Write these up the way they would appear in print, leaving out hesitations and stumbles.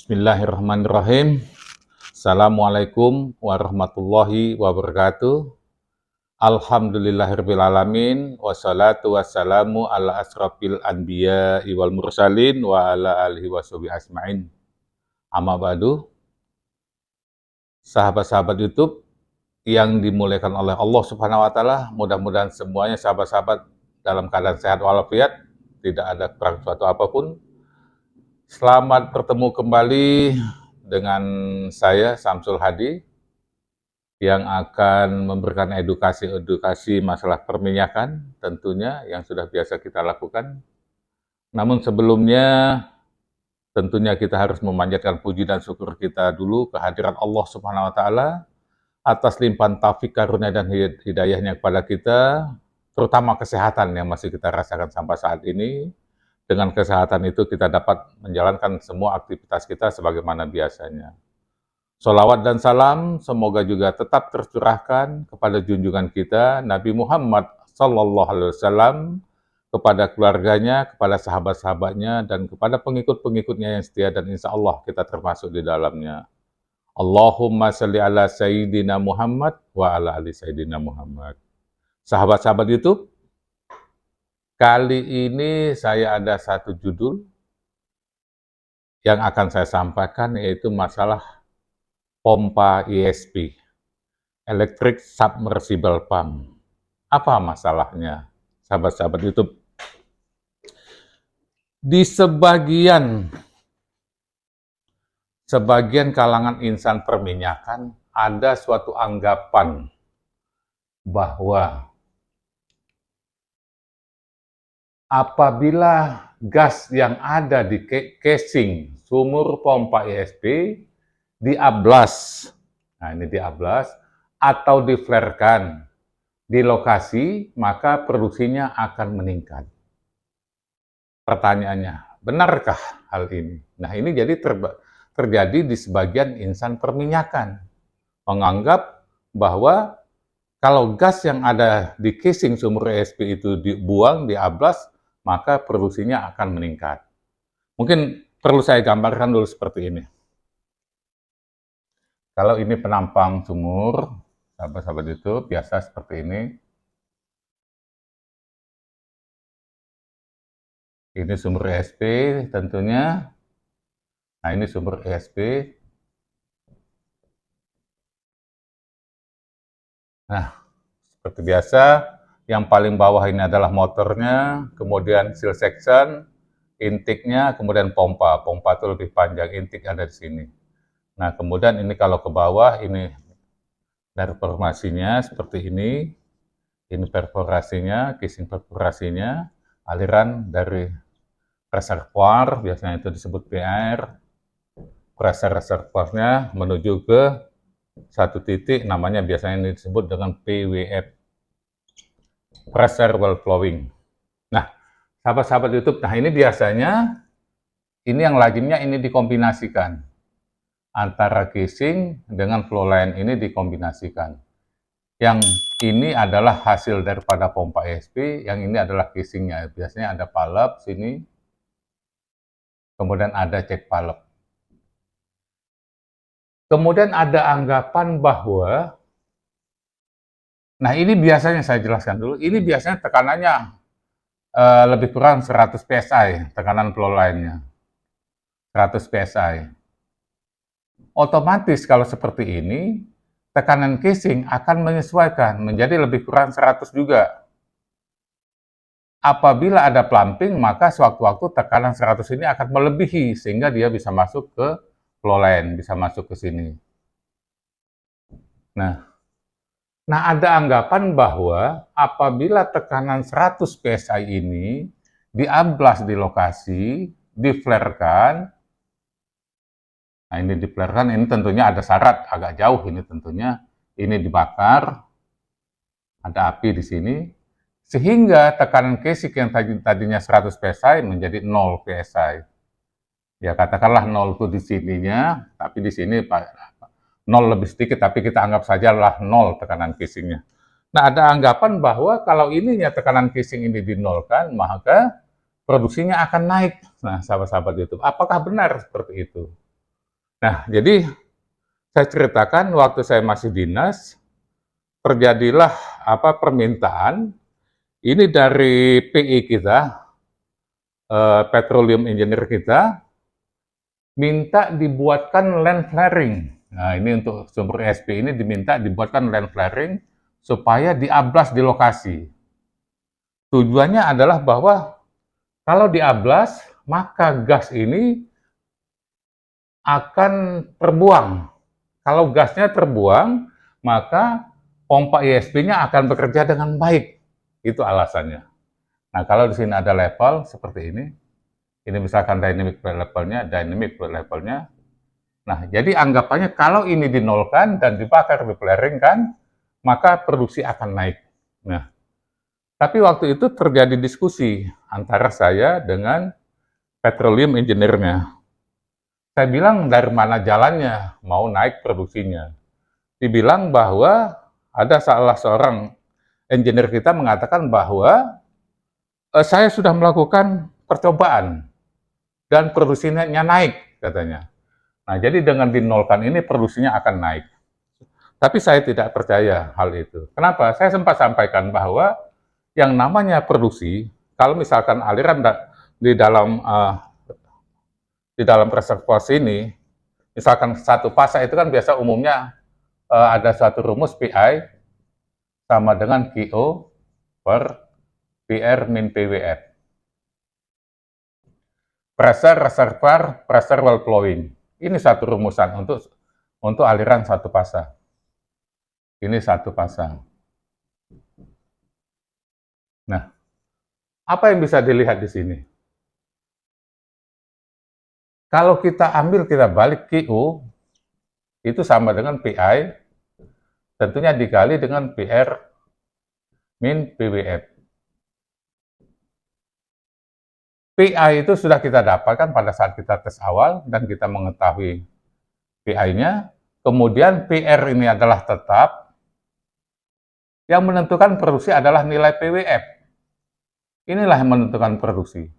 Bismillahirrahmanirrahim. Assalamualaikum warahmatullahi wabarakatuh. Alhamdulillahirrabbilalamin. Wassalatu wassalamu ala asrafil anbiya wal mursalin wa ala alihi washabihi asma'in. Amma ba'du. Sahabat-sahabat YouTube yang dimuliakan oleh Allah Subhanahu wa taala, mudah-mudahan semuanya sahabat-sahabat dalam keadaan sehat walafiat, tidak ada kurang suatu apapun. Selamat bertemu kembali dengan saya, Samsul Hadi, yang akan memberikan edukasi masalah perminyakan, tentunya yang sudah biasa kita lakukan. Namun sebelumnya, tentunya kita harus memanjatkan puji dan syukur kita dulu kehadiran Allah Subhanahu wa taala atas limpahan taufik karunia dan hidayahnya kepada kita, terutama kesehatan yang masih kita rasakan sampai saat ini. Dengan kesehatan itu kita dapat menjalankan semua aktivitas kita sebagaimana biasanya. Sholawat dan salam semoga juga tetap tercurahkan kepada junjungan kita Nabi Muhammad SAW, kepada keluarganya, kepada sahabat-sahabatnya, dan kepada pengikut-pengikutnya yang setia, dan insya Allah kita termasuk di dalamnya. Allahumma salli ala Sayyidina Muhammad wa ala ali Sayyidina Muhammad. Sahabat-sahabat YouTube, kali ini saya ada satu judul yang akan saya sampaikan, yaitu masalah pompa ESP, Electric Submersible Pump. Apa masalahnya, sahabat-sahabat YouTube? Di sebagian kalangan insan perminyakan ada suatu anggapan bahwa apabila gas yang ada di casing sumur pompa ESP diablas, nah ini diablas, atau diflarekan di lokasi, maka produksinya akan meningkat. Pertanyaannya, benarkah hal ini? Nah ini jadi terjadi di sebagian insan perminyakan, menganggap bahwa kalau gas yang ada di casing sumur ESP itu dibuang, diablas, maka produksinya akan meningkat. Mungkin perlu saya gambarkan dulu seperti ini. Kalau ini penampang sumur, sahabat-sahabat itu biasa seperti ini. Ini sumur ESP tentunya. Nah ini sumur ESP. Nah, seperti biasa, yang paling bawah ini adalah motornya, kemudian seal section, intake-nya, kemudian pompa. Pompa itu lebih panjang, intake ada di sini. Nah, kemudian ini kalau ke bawah, ini dari perforasinya seperti ini perforasinya, casing perforasinya, aliran dari reservoir, biasanya itu disebut PR, pressure reservoirnya menuju ke satu titik, namanya biasanya ini disebut dengan PWF, pressure well flowing. Nah, sahabat-sahabat YouTube, nah ini biasanya, ini yang lazimnya ini dikombinasikan. Antara casing dengan flow line ini dikombinasikan. Yang ini adalah hasil daripada pompa ESP, yang ini adalah casingnya. Biasanya ada palep sini, kemudian ada cek palep. Kemudian ada anggapan bahwa, nah ini biasanya saya jelaskan dulu, ini biasanya tekanannya lebih kurang 100 PSI tekanan flow line-nya. 100 PSI. Otomatis kalau seperti ini, tekanan casing akan menyesuaikan menjadi lebih kurang 100 juga. Apabila ada plumping, maka sewaktu-waktu tekanan 100 ini akan melebihi, sehingga dia bisa masuk ke flow line, bisa masuk ke sini. Nah, ada anggapan bahwa apabila tekanan 100 PSI ini diablas di lokasi, diflare-kan, nah ini diflare-kan, ini tentunya ada syarat, agak jauh ini tentunya, ini dibakar, ada api di sini, sehingga tekanan casing yang tadinya 100 PSI menjadi 0 PSI. Ya katakanlah 0 itu di sininya, tapi di sini 0 lebih sedikit, tapi kita anggap saja lah 0 tekanan casingnya. Nah, ada anggapan bahwa kalau ininya tekanan casing ini dinolkan, maka produksinya akan naik. Nah, sahabat-sahabat YouTube, apakah benar seperti itu? Nah, jadi saya ceritakan waktu saya masih dinas, terjadilah permintaan ini dari PI kita, petroleum engineer kita, minta dibuatkan land flaring. Nah, ini untuk sumber ESP ini diminta dibuatkan land flaring supaya diablas di lokasi. Tujuannya adalah bahwa kalau diablas, maka gas ini akan terbuang. Kalau gasnya terbuang, maka pompa ESP-nya akan bekerja dengan baik. Itu alasannya. Nah, kalau di sini ada level seperti ini misalkan dynamic fluid levelnya. Nah, jadi anggapannya kalau ini dinolkan dan dibakar, di-flaring kan, maka produksi akan naik. Nah, tapi waktu itu terjadi diskusi antara saya dengan petroleum engineer-nya. Saya bilang dari mana jalannya mau naik produksinya. Dibilang bahwa ada salah seorang engineer kita mengatakan bahwa saya sudah melakukan percobaan dan produksinya naik katanya. Nah, jadi dengan dinolkan ini produksinya akan naik. Tapi saya tidak percaya hal itu. Kenapa? Saya sempat sampaikan bahwa yang namanya produksi, kalau misalkan aliran di dalam reservoir ini, misalkan satu fasa itu kan biasa umumnya ada satu rumus PI sama dengan QO per PR min PWF. Pressure reservoir, pressure well flowing. Ini satu rumusan untuk aliran satu fasa. Ini satu fasa. Nah, apa yang bisa dilihat di sini? Kalau kita balik QO, itu sama dengan PI, tentunya dikali dengan PR min PWF. PI itu sudah kita dapatkan pada saat kita tes awal dan kita mengetahui PI-nya. Kemudian PR ini adalah tetap. Yang menentukan produksi adalah nilai PWF. Inilah yang menentukan produksi.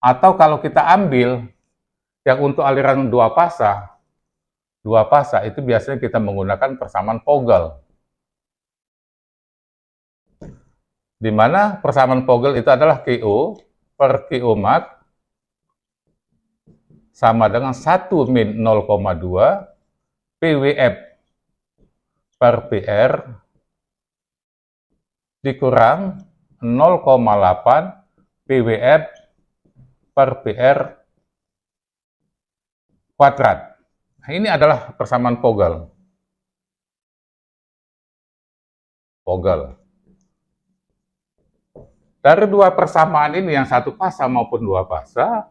Atau kalau kita ambil yang untuk aliran dua fasa itu biasanya kita menggunakan persamaan Vogel. Di mana persamaan Vogel itu adalah QO per QO max sama dengan 1 min 0,2 PWF per PR dikurang 0,8 PWF per PR kuadrat. Nah, ini adalah persamaan Vogel. Dari dua persamaan ini, yang satu fasa maupun dua fasa,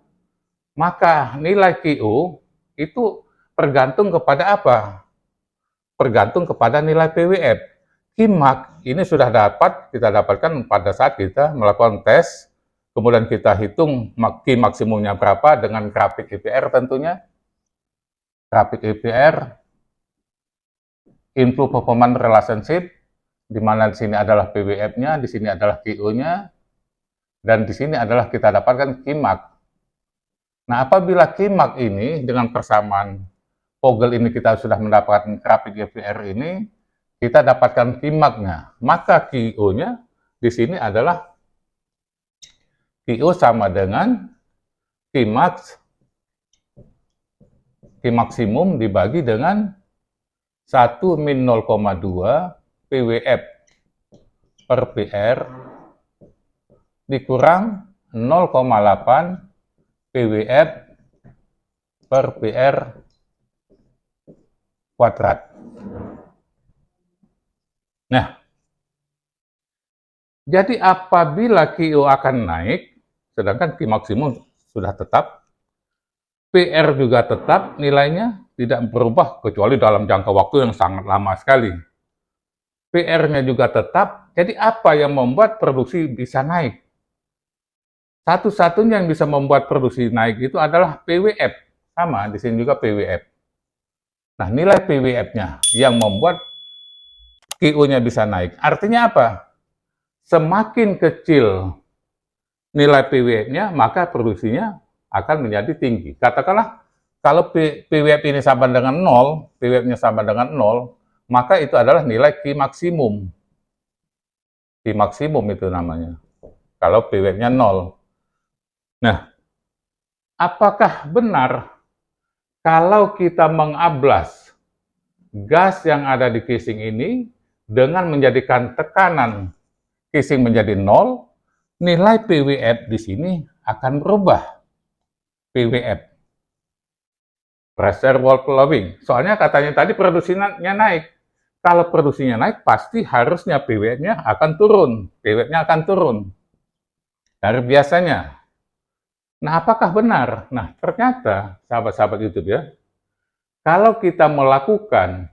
maka nilai QO itu tergantung kepada apa? Tergantung kepada nilai PWF. Qmax ini sudah kita dapatkan pada saat kita melakukan tes, kemudian kita hitung Q maksimumnya berapa dengan grafik IPR tentunya. Grafik IPR, inflow performance relationship, di mana di sini adalah PWF-nya, di sini adalah QO-nya, dan di sini adalah kita dapatkan Qmax. Nah, apabila Qmax ini dengan persamaan Vogel ini kita sudah mendapatkan grafik IPR ini, kita dapatkan Qmax-nya. Maka QO-nya di sini adalah Qo sama dengan Q maksimum dibagi dengan 1 min 0,2 PWF per PR dikurang 0,8 PWF per PR kuadrat. Nah, jadi apabila Qo akan naik, sedangkan Q maksimum sudah tetap, PR juga tetap nilainya tidak berubah kecuali dalam jangka waktu yang sangat lama sekali. PR-nya juga tetap, jadi apa yang membuat produksi bisa naik? Satu-satunya yang bisa membuat produksi naik itu adalah PWF. Sama, di sini juga PWF. Nah, nilai PWF-nya yang membuat Qo-nya bisa naik. Artinya apa? Semakin kecil nilai PWF-nya, maka produksinya akan menjadi tinggi. Katakanlah, kalau PWF ini sama dengan 0, PWF-nya sama dengan 0, maka itu adalah nilai Q maksimum. Q maksimum itu namanya. Kalau PWF-nya 0. Nah, apakah benar kalau kita mengablas gas yang ada di casing ini dengan menjadikan tekanan casing menjadi 0, nilai PWF di sini akan berubah. PWF, pressure wall flowing. Soalnya katanya tadi produksinya naik. Kalau produksinya naik, pasti harusnya PWF-nya akan turun. PWF-nya akan turun dari biasanya. Nah, apakah benar? Nah, ternyata, sahabat-sahabat YouTube ya, kalau kita melakukan,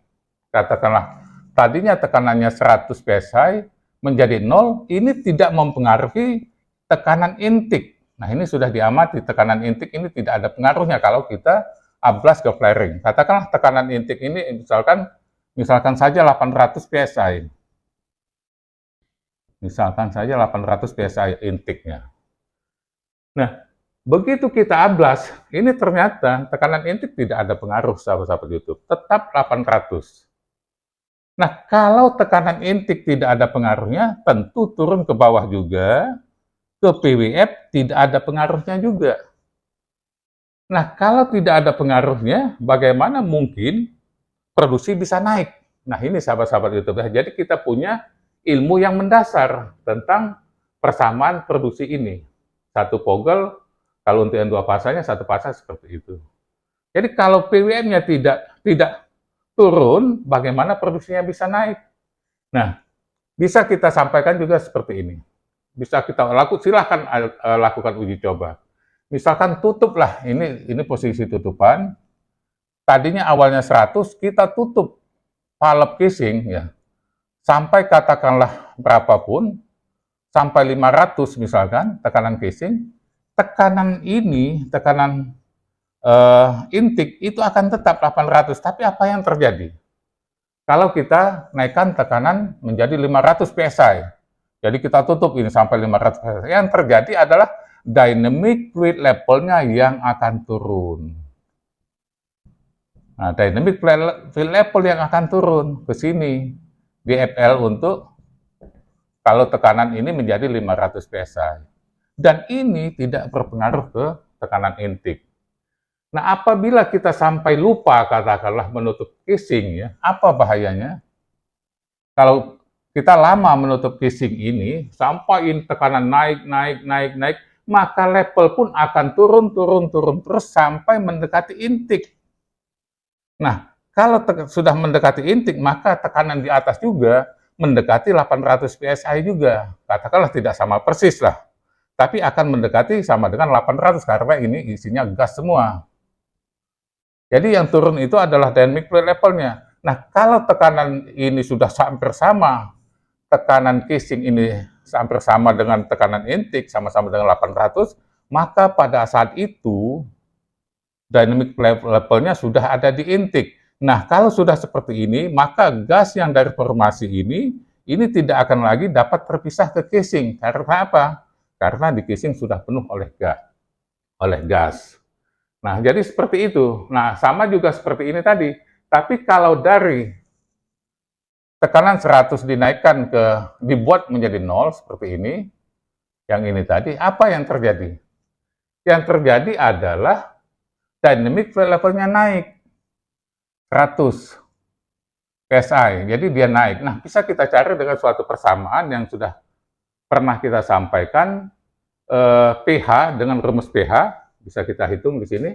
katakanlah, tadinya tekanannya 100 PSI menjadi 0, ini tidak mempengaruhi tekanan intake. Nah, ini sudah diamati, tekanan intake ini tidak ada pengaruhnya kalau kita ablas ke flaring. Katakanlah tekanan intake ini misalkan saja 800 PSI. Misalkan saja 800 PSI intake-nya. Nah, begitu kita ablas, ini ternyata tekanan intake tidak ada pengaruh, sahabat-sahabat YouTube. Tetap 800. Nah, kalau tekanan intake tidak ada pengaruhnya, tentu turun ke bawah juga, ke PWF tidak ada pengaruhnya juga. Nah, kalau tidak ada pengaruhnya, bagaimana mungkin produksi bisa naik? Nah, ini sahabat-sahabat YouTube. Jadi kita punya ilmu yang mendasar tentang persamaan produksi ini. Satu pogel, kalau untuk yang dua pasanya, satu pasang seperti itu. Jadi kalau PWM-nya tidak turun, bagaimana produksinya bisa naik? Nah, bisa kita sampaikan juga seperti ini. Bisa kita silahkan lakukan uji coba. Misalkan tutuplah, ini posisi tutupan. Tadinya awalnya 100, kita tutup valve casing ya. Sampai katakanlah berapapun, sampai 500 misalkan tekanan casing, tekanan intake itu akan tetap 800. Tapi apa yang terjadi? Kalau kita naikkan tekanan menjadi 500 PSI, jadi kita tutup ini sampai 500 PSI, yang terjadi adalah dynamic fluid level-nya yang akan turun. Nah, dynamic fluid level yang akan turun ke sini, di FL untuk kalau tekanan ini menjadi 500 PSI. Dan ini tidak berpengaruh ke tekanan intake. Nah, apabila kita sampai lupa katakanlah menutup casing ya, apa bahayanya? Kalau kita lama menutup casing ini, sampai tekanan naik, maka level pun akan turun terus sampai mendekati intake. Nah, kalau sudah mendekati intake, maka tekanan di atas juga mendekati 800 PSI juga. Katakanlah tidak sama persis lah, tapi akan mendekati sama dengan 800 karena ini isinya gas semua. Jadi yang turun itu adalah dynamic fluid level-nya. Nah, kalau tekanan ini sudah hampir sama, tekanan casing ini hampir sama dengan tekanan intake, sama-sama dengan 800, maka pada saat itu dynamic level-nya sudah ada di intake. Nah, kalau sudah seperti ini, maka gas yang dari formasi ini tidak akan lagi dapat terpisah ke casing. Karena apa? Karena di casing sudah penuh oleh gas. Nah, jadi seperti itu. Nah, sama juga seperti ini tadi. Tapi kalau dari tekanan 100 dinaikkan dibuat menjadi 0 seperti ini, yang ini tadi, apa yang terjadi? Yang terjadi adalah dynamic fluid levelnya naik 100 PSI, jadi dia naik. Nah, bisa kita cari dengan suatu persamaan yang sudah pernah kita sampaikan, pH dengan rumus pH, bisa kita hitung di sini.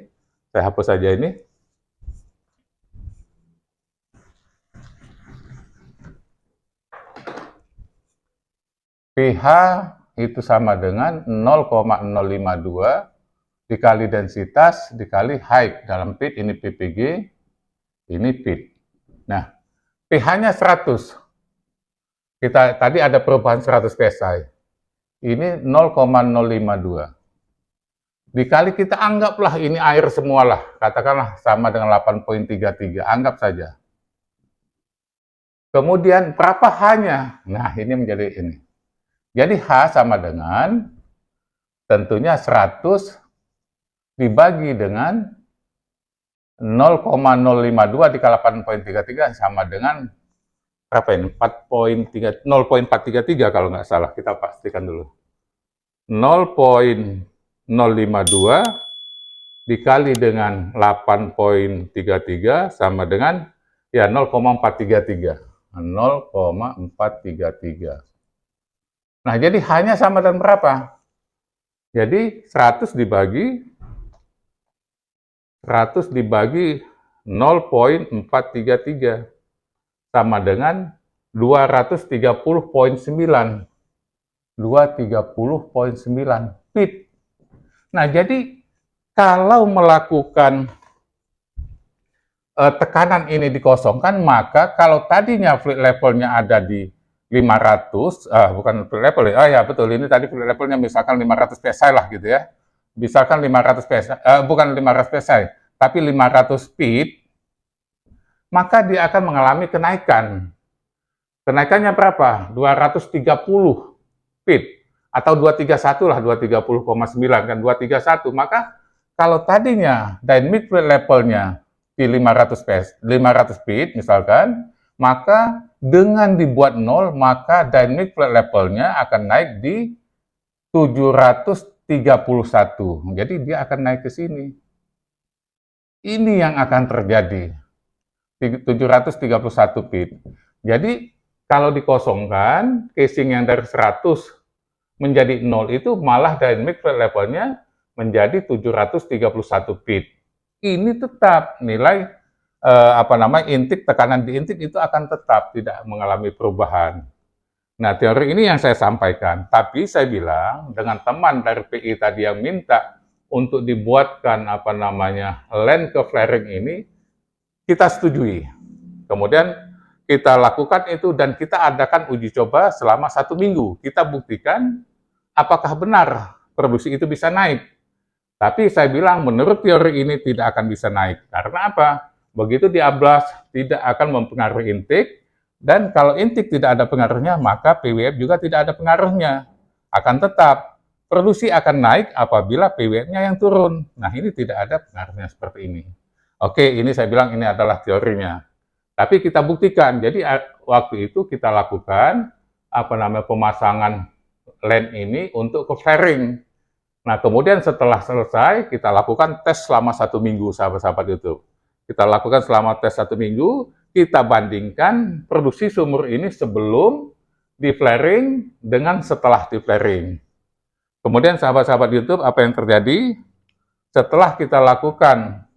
Saya hapus saja ini. pH itu sama dengan 0,052 dikali densitas dikali height. Dalam feet ini ppg, ini feet. Nah, pH-nya 100. Kita tadi ada perubahan 100 PSI. Ini 0,052. Dikali kita anggaplah ini air semualah, katakanlah sama dengan 8,33, anggap saja. Kemudian berapa H-nya? Nah, ini menjadi ini. Jadi H sama dengan tentunya 100 dibagi dengan 0,052 dikali 8,33 sama dengan berapa ini? 0,433 kalau nggak salah, kita pastikan dulu. 0,052 dikali dengan 8,33 sama dengan ya 0,433. 0,433. Nah, jadi hanya sama dengan berapa? Jadi 100 dibagi 0,433 sama dengan 230,9. 230,9 feet. Nah, jadi kalau melakukan tekanan ini dikosongkan, maka kalau tadinya fluid levelnya ada di 500, bukan fluid level ya, betul, ini tadi fluid levelnya misalkan 500 PSI lah gitu ya. Misalkan 500 PSI, bukan 500 PSI, tapi 500 feet, maka dia akan mengalami kenaikan. Kenaikannya berapa? 230 feet, atau 231 lah, 230,9 kan, 231. Maka kalau tadinya dynamic fluid levelnya di 500 feet misalkan, maka dengan dibuat 0, maka dynamic fluid levelnya akan naik di 731. Jadi dia akan naik ke sini. Ini yang akan terjadi. 731 feet. Jadi kalau dikosongkan, casing yang dari 100 menjadi 0 itu malah dynamic fluid levelnya menjadi 731 feet. Ini tetap nilai intik, tekanan di intik itu akan tetap tidak mengalami perubahan. Nah, teori ini yang saya sampaikan, tapi saya bilang dengan teman dari PI tadi yang minta untuk dibuatkan land ke flaring ini, kita setujui. Kemudian kita lakukan itu dan kita adakan uji coba selama 1 minggu. Kita buktikan apakah benar produksi itu bisa naik. Tapi saya bilang menurut teori ini tidak akan bisa naik. Karena apa? Begitu diablas tidak akan mempengaruhi intake. Dan kalau intik tidak ada pengaruhnya, maka PWF juga tidak ada pengaruhnya. Akan tetap, produksi akan naik apabila PWF-nya yang turun. Nah, ini tidak ada pengaruhnya seperti ini. Oke, ini saya bilang ini adalah teorinya. Tapi kita buktikan. Jadi, waktu itu kita lakukan pemasangan land ini untuk ke flaring. Nah, kemudian setelah selesai, kita lakukan tes selama 1 minggu, sahabat-sahabat YouTube. Kita lakukan selama tes 1 minggu, kita bandingkan produksi sumur ini sebelum di flaring dengan setelah di flaring. Kemudian sahabat-sahabat YouTube, apa yang terjadi? Setelah kita lakukan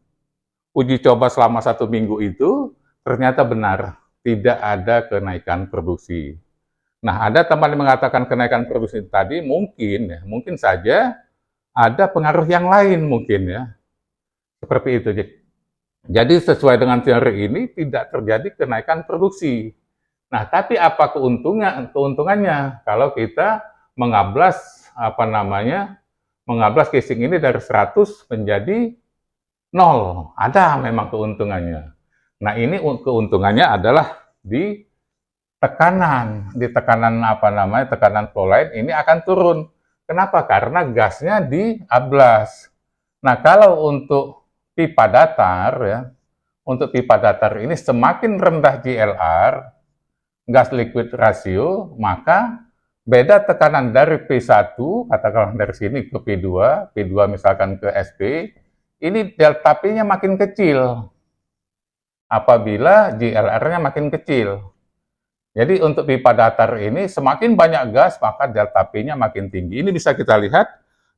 uji coba selama 1 minggu itu, ternyata benar, tidak ada kenaikan produksi. Nah, ada teman yang mengatakan kenaikan produksi tadi mungkin saja ada pengaruh yang lain mungkin ya. Seperti itu. Jadi sesuai dengan teori ini tidak terjadi kenaikan produksi. Nah, tapi apa keuntungannya kalau kita mengablas mengablas casing ini dari 100 menjadi 0. Ada memang keuntungannya. Nah, ini keuntungannya adalah di tekanan tekanan flow line ini akan turun. Kenapa? Karena gasnya diablas. Nah, kalau untuk pipa datar ya, untuk pipa datar ini semakin rendah GLR, gas liquid ratio, maka beda tekanan dari P1, katakanlah dari sini ke P2, P2 misalkan ke SP, ini delta P-nya makin kecil apabila GLR-nya makin kecil. Jadi untuk pipa datar ini semakin banyak gas maka delta P-nya makin tinggi. Ini bisa kita lihat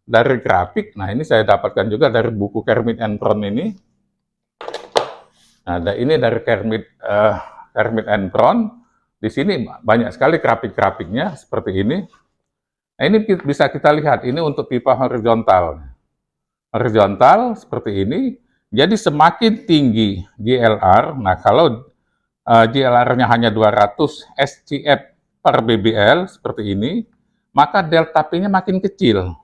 dari grafik. Nah, ini saya dapatkan juga dari buku Kermit and Brown ini. Nah, ini dari Kermit and Brown. Di sini banyak sekali grafik-grafiknya seperti ini. Nah, ini bisa kita lihat, ini untuk pipa horizontal. Horizontal seperti ini, jadi semakin tinggi GLR, nah kalau GLR-nya hanya 200 SCF per BBL seperti ini, maka delta P-nya makin kecil.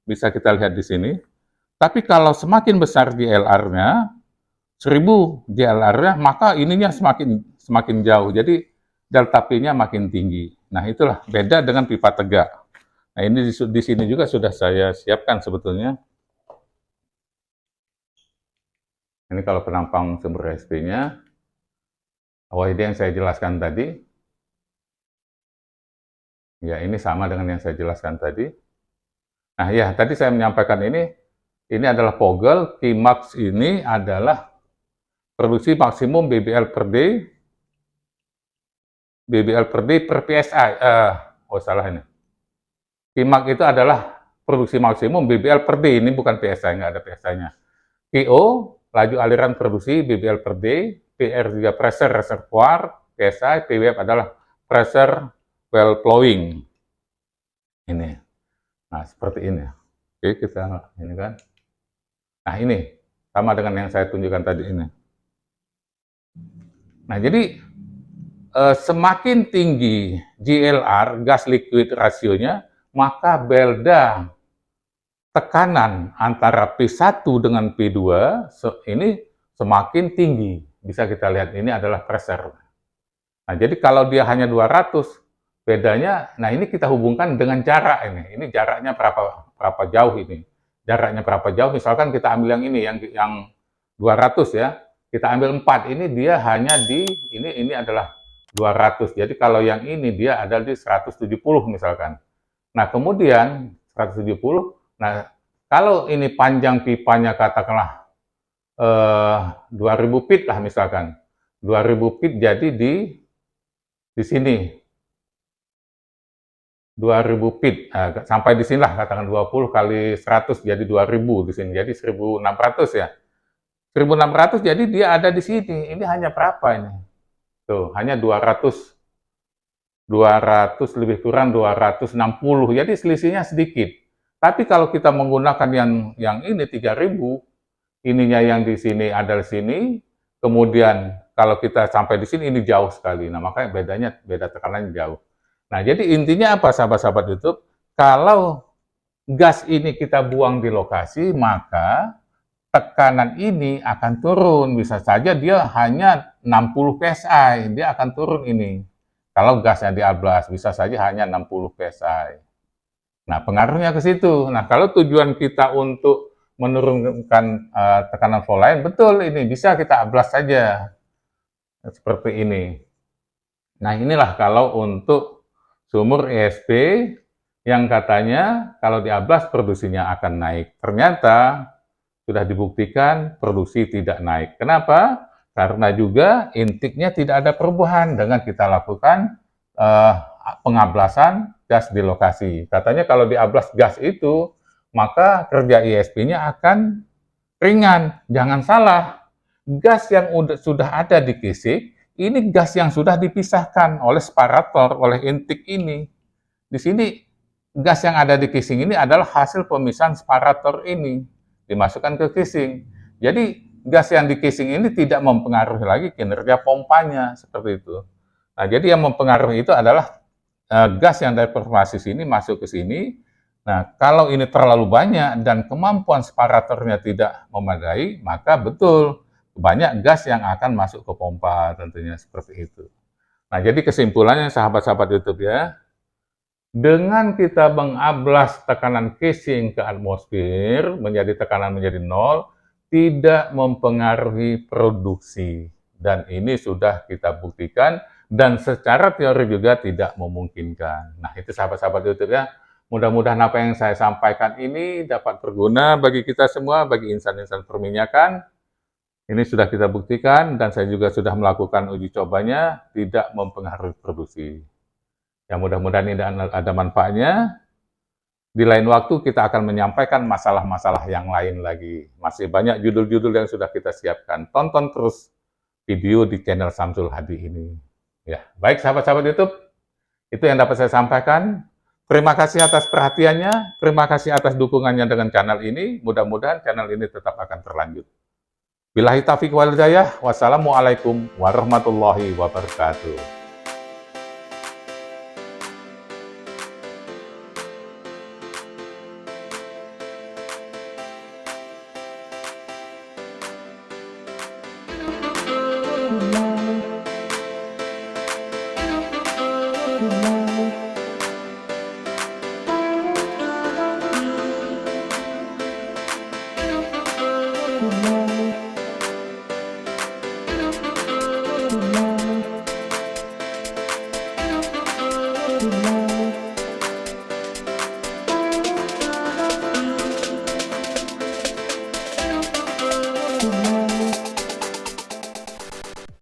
Bisa kita lihat di sini. Tapi kalau semakin besar GLR-nya, 1000 GLR-nya, maka ininya semakin jauh. Jadi delta P-nya makin tinggi. Nah, itulah beda dengan pipa tegak. Nah, ini di sini juga sudah saya siapkan sebetulnya. Ini kalau penampang sumber SP-nya. OID yang saya jelaskan tadi. Ya, ini sama dengan yang saya jelaskan tadi. Nah, ya, tadi saya menyampaikan ini adalah Pogel. Qmax ini adalah produksi maksimum BBL per D per PSI. Salah ini. Qmax itu adalah produksi maksimum BBL per D, ini bukan PSI, nggak ada PSI-nya. PO, laju aliran produksi BBL per D, PR juga pressure reservoir, PSI, PWF adalah pressure well flowing. Ini. Nah, seperti ini. Oke, kita ini kan. Nah, ini sama dengan yang saya tunjukkan tadi ini. Nah, jadi semakin tinggi GLR, gas liquid rasionya, maka belda tekanan antara P1 dengan P2 ini semakin tinggi. Bisa kita lihat, ini adalah pressure. Nah, jadi kalau dia hanya 200, bedanya, nah ini kita hubungkan dengan jarak ini. Ini jaraknya berapa jauh ini. Jaraknya berapa jauh, misalkan kita ambil yang ini, yang 200 ya. Kita ambil 4, ini dia hanya di, ini adalah 200. Jadi kalau yang ini dia ada di 170 misalkan. Nah, kemudian 170, nah kalau ini panjang pipanya katakanlah 2000 feet lah misalkan. 2000 feet jadi di sini 2000 feet. Nah, sampai di sinilah katakan 20 kali 100 jadi 2000 di sini. Jadi 1600 ya. 1600 jadi dia ada di sini. Ini hanya berapa ini? Tuh, hanya 200 lebih kurang 260. Jadi selisihnya sedikit. Tapi kalau kita menggunakan yang ini 3000, ininya yang di sini ada di sini, kemudian kalau kita sampai di sini ini jauh sekali. Nah, makanya beda tekanannya jauh. Nah, jadi intinya apa sahabat-sahabat YouTube? Kalau gas ini kita buang di lokasi, maka tekanan ini akan turun. Bisa saja dia hanya 60 PSI, dia akan turun ini. Kalau gasnya diablas, bisa saja hanya 60 PSI. Nah, pengaruhnya ke situ. Nah, kalau tujuan kita untuk menurunkan tekanan flow line, betul ini bisa kita ablas saja seperti ini. Nah, inilah kalau untuk sumur ESP yang katanya kalau diablas produksinya akan naik. Ternyata sudah dibuktikan produksi tidak naik. Kenapa? Karena juga intiknya tidak ada perubahan dengan kita lakukan pengablasan gas di lokasi. Katanya kalau diablas gas itu, maka kerja ISP-nya akan ringan. Jangan salah, gas yang sudah ada di casing, ini gas yang sudah dipisahkan oleh separator, oleh intik ini. Di sini, gas yang ada di casing ini adalah hasil pemisahan separator ini, dimasukkan ke casing. Jadi, gas yang di casing ini tidak mempengaruhi lagi kinerja pompanya, seperti itu. Nah, jadi yang mempengaruhi itu adalah gas yang dari performasi sini masuk ke sini. Nah, kalau ini terlalu banyak dan kemampuan separatornya tidak memadai, maka betul banyak gas yang akan masuk ke pompa, tentunya seperti itu. Nah, jadi kesimpulannya sahabat-sahabat YouTube ya, dengan kita mengablas tekanan casing ke atmosfer, tekanan menjadi 0, tidak mempengaruhi produksi. Dan ini sudah kita buktikan dan secara teori juga tidak memungkinkan. Nah, itu sahabat-sahabat YouTube ya. Mudah-mudahan apa yang saya sampaikan ini dapat berguna bagi kita semua, bagi insan-insan perminyakan. Ini sudah kita buktikan dan saya juga sudah melakukan uji cobanya, tidak mempengaruhi produksi. Ya mudah-mudahan ini ada manfaatnya. Di lain waktu kita akan menyampaikan masalah-masalah yang lain lagi. Masih banyak judul-judul yang sudah kita siapkan. Tonton terus video di channel Samsul Hadi ini. Ya, baik sahabat-sahabat YouTube, itu yang dapat saya sampaikan. Terima kasih atas perhatiannya, terima kasih atas dukungannya dengan channel ini. Mudah-mudahan channel ini tetap akan berlanjut. Billahi taufiq wal hidayah. Wassalamualaikum warahmatullahi wabarakatuh. Thank you.